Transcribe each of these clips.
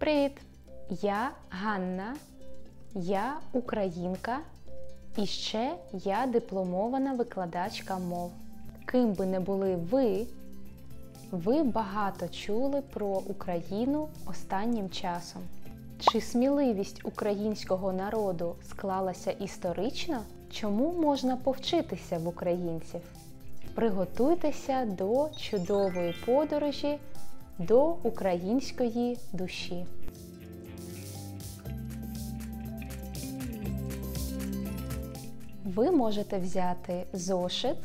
Привіт! Я Ганна, я українка і ще я дипломована викладачка мов. Ким би не були ви багато чули про Україну останнім часом. Чи сміливість українського народу склалася історично? Чому можна повчитися в українців? Приготуйтеся до чудової подорожі до української душі. Ви можете взяти зошит,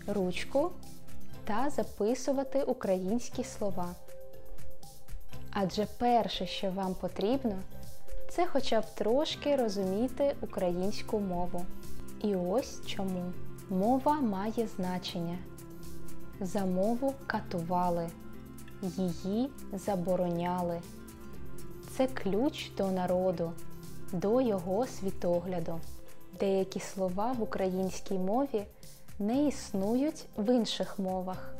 ручку та записувати українські слова. Адже перше, що вам потрібно, це хоча б трошки розуміти українську мову. І ось чому. Мова має значення. За мову катували, її забороняли. Це ключ до народу, до його світогляду. Деякі слова в українській мові не існують в інших мовах.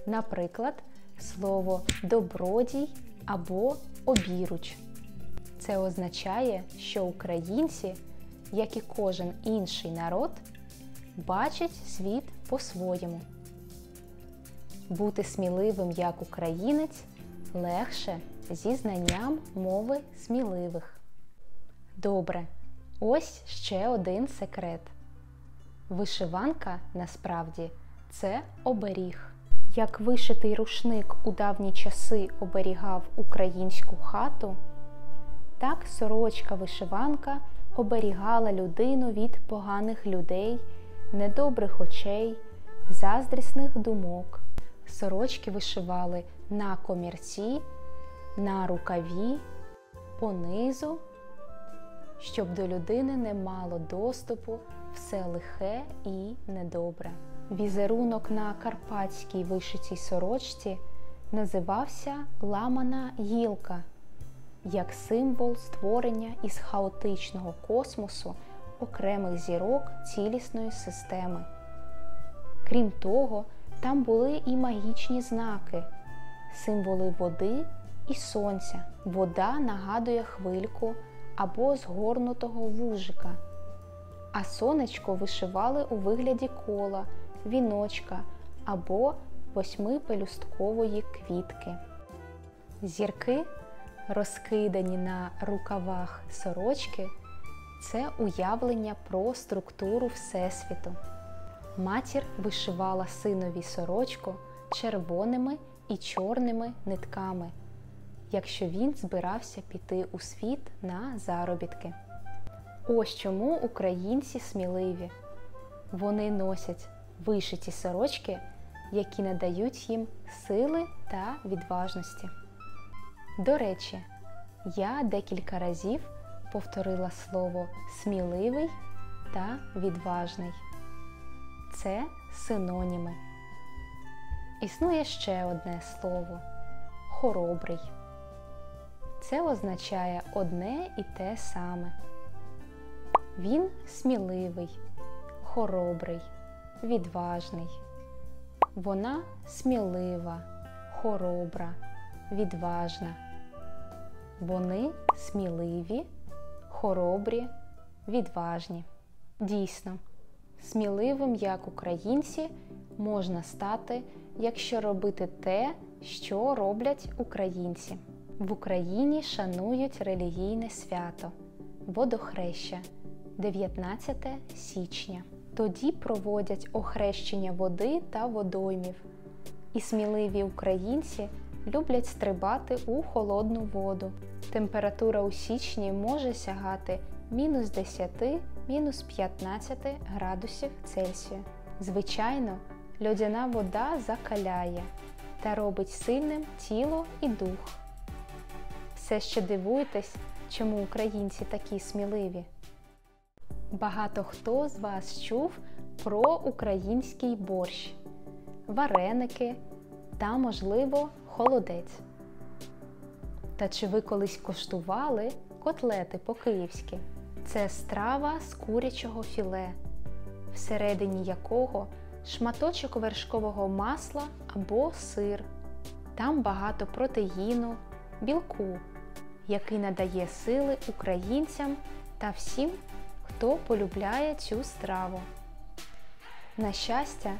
Наприклад, слово «добродій» або «обіруч». Це означає, що українці, як і кожен інший народ, бачать світ по-своєму. Бути сміливим як українець легше зі знанням мови сміливих. Добре, ось ще один секрет. Вишиванка, насправді, це оберіг. Як вишитий рушник у давні часи оберігав українську хату, так сорочка-вишиванка оберігала людину від поганих людей, недобрих очей, заздрісних думок. Сорочки вишивали на комірці, на рукаві, понизу, щоб до людини не мало доступу все лихе і недобре. Візерунок на карпатській вишитій сорочці називався ламана гілка, як символ створення із хаотичного космосу окремих зірок цілісної системи. Крім того, там були і магічні знаки, символи води і сонця. Вода нагадує хвильку або згорнутого вужика, а сонечко вишивали у вигляді кола, віночка або 8-пелюсткової квітки. Зірки, розкидані на рукавах сорочки, це уявлення про структуру Всесвіту. Матір вишивала синові сорочку червоними і чорними нитками, якщо він збирався піти у світ на заробітки. Ось чому українці сміливі. Вони носять вишиті сорочки, які надають їм сили та відважності. До речі, я декілька разів повторила слово «сміливий» та «відважний». Це синоніми. Існує ще одне слово – хоробрий. Це означає одне і те саме. Він сміливий, хоробрий, відважний. Вона смілива, хоробра, відважна. Вони сміливі, хоробрі, відважні. Дійсно, сміливим як українці можна стати, якщо робити те, що роблять українці. В Україні шанують релігійне свято – Водохреща, 19 січня. Тоді проводять охрещення води та водоймів. І сміливі українці люблять стрибати у холодну воду. Температура у січні може сягати -10, -15 градусів Цельсія. Звичайно, льодяна вода закаляє та робить сильним тіло і дух. Все ще дивуєтесь, чому українці такі сміливі? Багато хто з вас чув про український борщ, вареники та, можливо, холодець. Та чи ви колись коштували котлети по-київськи? Це страва з курячого філе, всередині якого шматочок вершкового масла або сир. Там багато протеїну, білку, який надає сили українцям та всім, хто полюбляє цю страву. На щастя,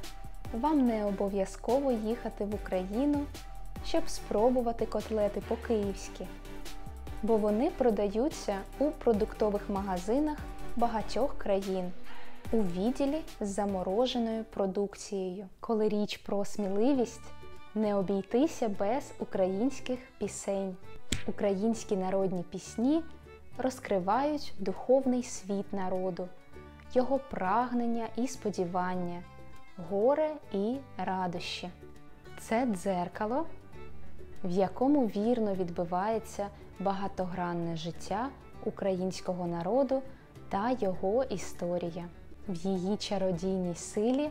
вам не обов'язково їхати в Україну, щоб спробувати котлети по-київськи, бо вони продаються у продуктових магазинах багатьох країн у відділі з замороженою продукцією. Коли річ про сміливість, не обійтися без українських пісень. Українські народні пісні розкривають духовний світ народу, його прагнення і сподівання, горе і радощі. Це дзеркало, в якому вірно відбивається багатогранне життя українського народу та його історія. В її чародійній силі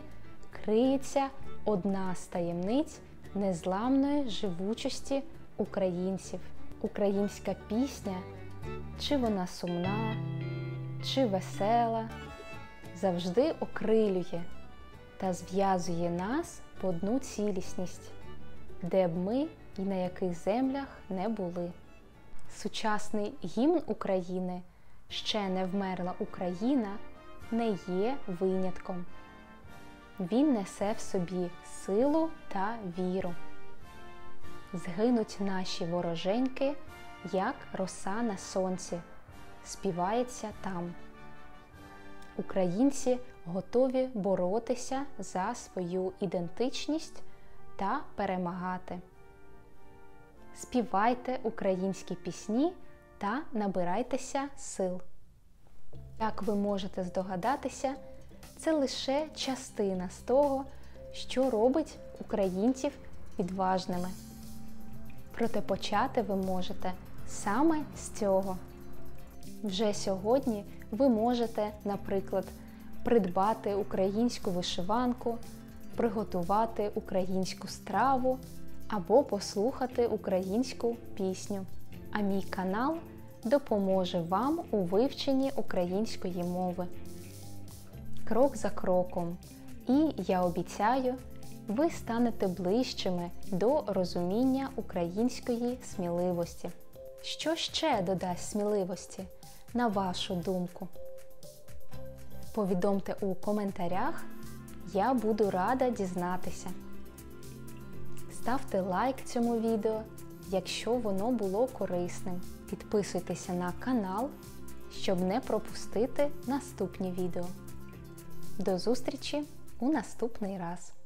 криється одна з таємниць незламної живучості українців. Українська пісня, чи вона сумна, чи весела, завжди окрилює та зв'язує нас в одну цілісність, де б ми і на яких землях не були. Сучасний гімн України «Ще не вмерла Україна» не є винятком. Він несе в собі силу та віру. Згинуть наші вороженьки, як роса на сонці, співається там. Українці готові боротися за свою ідентичність та перемагати. Співайте українські пісні та набирайтеся сил. Як ви можете здогадатися, це лише частина з того, що робить українців відважними. Проте почати ви можете саме з цього. Вже сьогодні ви можете, наприклад, придбати українську вишиванку, приготувати українську страву або послухати українську пісню. А мій канал допоможе вам у вивченні української мови. Крок за кроком. І, я обіцяю, ви станете ближчими до розуміння української сміливості. Що ще додасть сміливості, на вашу думку? Повідомте у коментарях, я буду рада дізнатися. Ставте лайк цьому відео, якщо воно було корисним. Підписуйтеся на канал, щоб не пропустити наступні відео. До зустрічі у наступний раз!